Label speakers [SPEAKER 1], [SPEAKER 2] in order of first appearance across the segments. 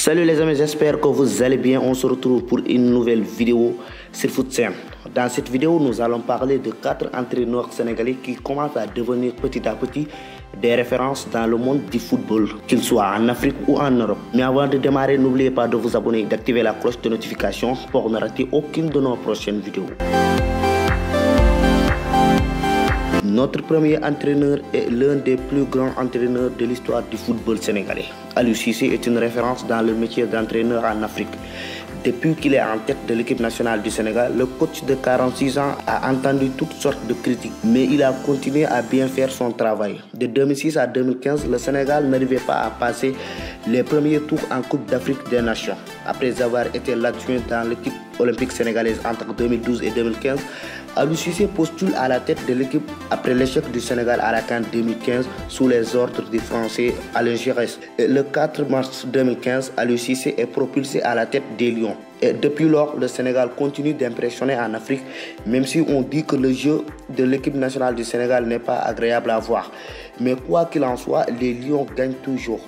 [SPEAKER 1] Salut les amis, j'espère que vous allez bien. On se retrouve pour une nouvelle vidéo sur FootSen. Dans cette vidéo, nous allons parler de 4 entraîneurs sénégalais qui commencent à devenir petit à petit des références dans le monde du football, qu'ils soient en Afrique ou en Europe. Mais avant de démarrer, n'oubliez pas de vous abonner et d'activer la cloche de notification pour ne rater aucune de nos prochaines vidéos. Notre premier entraîneur est l'un des plus grands entraîneurs de l'histoire du football sénégalais. Aliou Cissé est une référence dans le métier d'entraîneur en Afrique. Depuis qu'il est en tête de l'équipe nationale du Sénégal, le coach de 46 ans a entendu toutes sortes de critiques, mais il a continué à bien faire son travail. De 2006 à 2015, le Sénégal n'arrivait pas à passer les premiers tours en Coupe d'Afrique des Nations. Après avoir été l'adjoint dans l'équipe olympique sénégalaise entre 2012 et 2015, Aliou Cissé postule à la tête de l'équipe après l'échec du Sénégal à la CAN 2015 sous les ordres du Français Alain Giresse. Le 4 mars 2015, Aliou Cissé est propulsé à la tête des Lions. Et depuis lors, le Sénégal continue d'impressionner en Afrique, même si on dit que le jeu de l'équipe nationale du Sénégal n'est pas agréable à voir. Mais quoi qu'il en soit, les Lions gagnent toujours.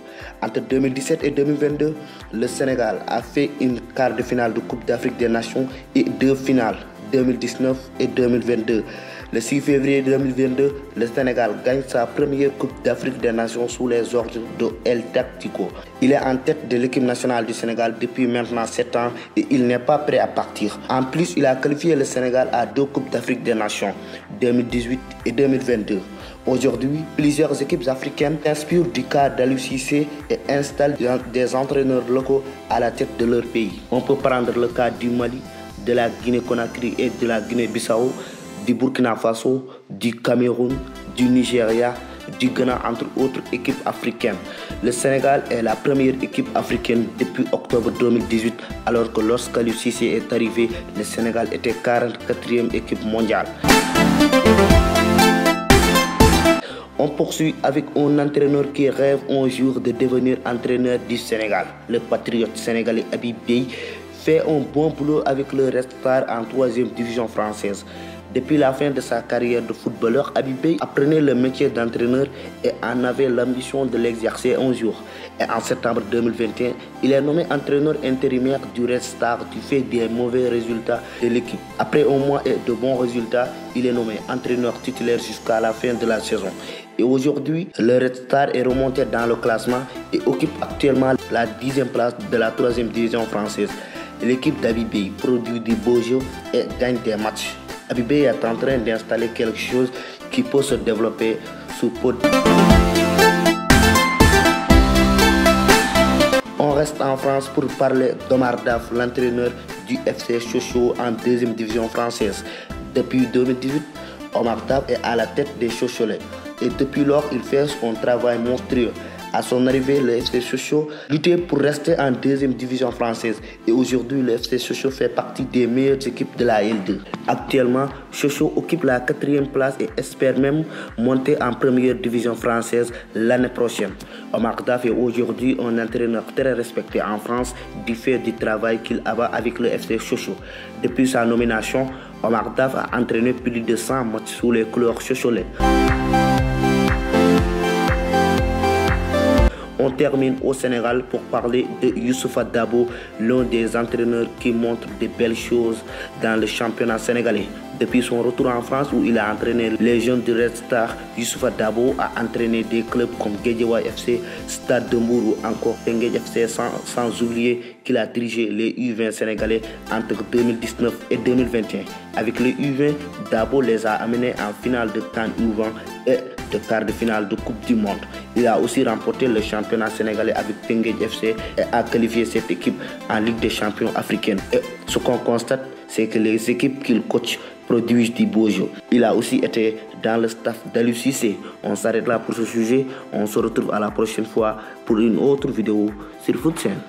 [SPEAKER 1] Entre 2017 et 2022, le Sénégal a fait une quart de finale de Coupe d'Afrique des Nations et 2 finales, 2019 et 2022. Le 6 février 2022, le Sénégal gagne sa première Coupe d'Afrique des Nations sous les ordres de El Tactico. Il est en tête de l'équipe nationale du Sénégal depuis maintenant 7 ans et il n'est pas prêt à partir. En plus, il a qualifié le Sénégal à 2 Coupes d'Afrique des Nations, 2018 et 2022. Aujourd'hui, plusieurs équipes africaines s'inspirent du cas d'Aliou Cissé et installent des entraîneurs locaux à la tête de leur pays. On peut prendre le cas du Mali, de la Guinée-Conakry et de la Guinée-Bissau, du Burkina Faso, du Cameroun, du Nigeria, du Ghana, entre autres équipes africaines. Le Sénégal est la première équipe africaine depuis octobre 2018, alors que lorsqu'Aliou Cissé est arrivé, le Sénégal était 44e équipe mondiale. On poursuit avec un entraîneur qui rêve un jour de devenir entraîneur du Sénégal. Le patriote sénégalais Habib Beye fait un bon boulot avec le Red Star en 3e division française. Depuis la fin de sa carrière de footballeur, Habib Beye apprenait le métier d'entraîneur et en avait l'ambition de l'exercer un jour. Et en septembre 2021, il est nommé entraîneur intérimaire du Red Star du fait des mauvais résultats de l'équipe. Après un mois et de bons résultats, il est nommé entraîneur titulaire jusqu'à la fin de la saison. Et aujourd'hui, le Red Star est remonté dans le classement et occupe actuellement la 10e place de la 3e division française. L'équipe d'Habib Beye produit du beau jeu et gagne des matchs. Habib Beye est en train d'installer quelque chose qui peut se développer sous peu. On reste en France pour parler d'Omar Daf, l'entraîneur du FC Sochaux en 2e division française. Depuis 2018, Omar Daf est à la tête des Chaucholais et depuis lors, il fait son travail monstrueux. À son arrivée, le FC Sochaux luttait pour rester en 2e division française et aujourd'hui, le FC Sochaux fait partie des meilleures équipes de la L2. Actuellement, Sochaux occupe la 4e place et espère même monter en 1re division française l'année prochaine. Omar Daf est aujourd'hui un entraîneur très respecté en France du fait du travail qu'il abat avec le FC Sochaux. Depuis sa nomination, Omar Daf a entraîné plus de 100 matchs sous les couleurs chocholais. On termine au Sénégal pour parler de Youssoupha Dabo, l'un des entraîneurs qui montre de belles choses dans le championnat sénégalais. Depuis son retour en France où il a entraîné les jeunes du Red Star, Youssoupha Dabo a entraîné des clubs comme Guédiawaye FC, Stade de Mbour ou encore Teungueth FC sans oublier qu'il a dirigé les U20 sénégalais entre 2019 et 2021. Avec les U20, Dabo les a amenés en finale de CAN U20 et de quart de finale de Coupe du Monde. Il a aussi remporté le championnat sénégalais avec Teungueth FC et a qualifié cette équipe en Ligue des champions africaine. Et ce qu'on constate, c'est que les équipes qu'il coach produisent du beau jeu. Il a aussi été dans le staff d'Aliou Cissé. On s'arrête là pour ce sujet. On se retrouve à la prochaine fois pour une autre vidéo sur FootSen.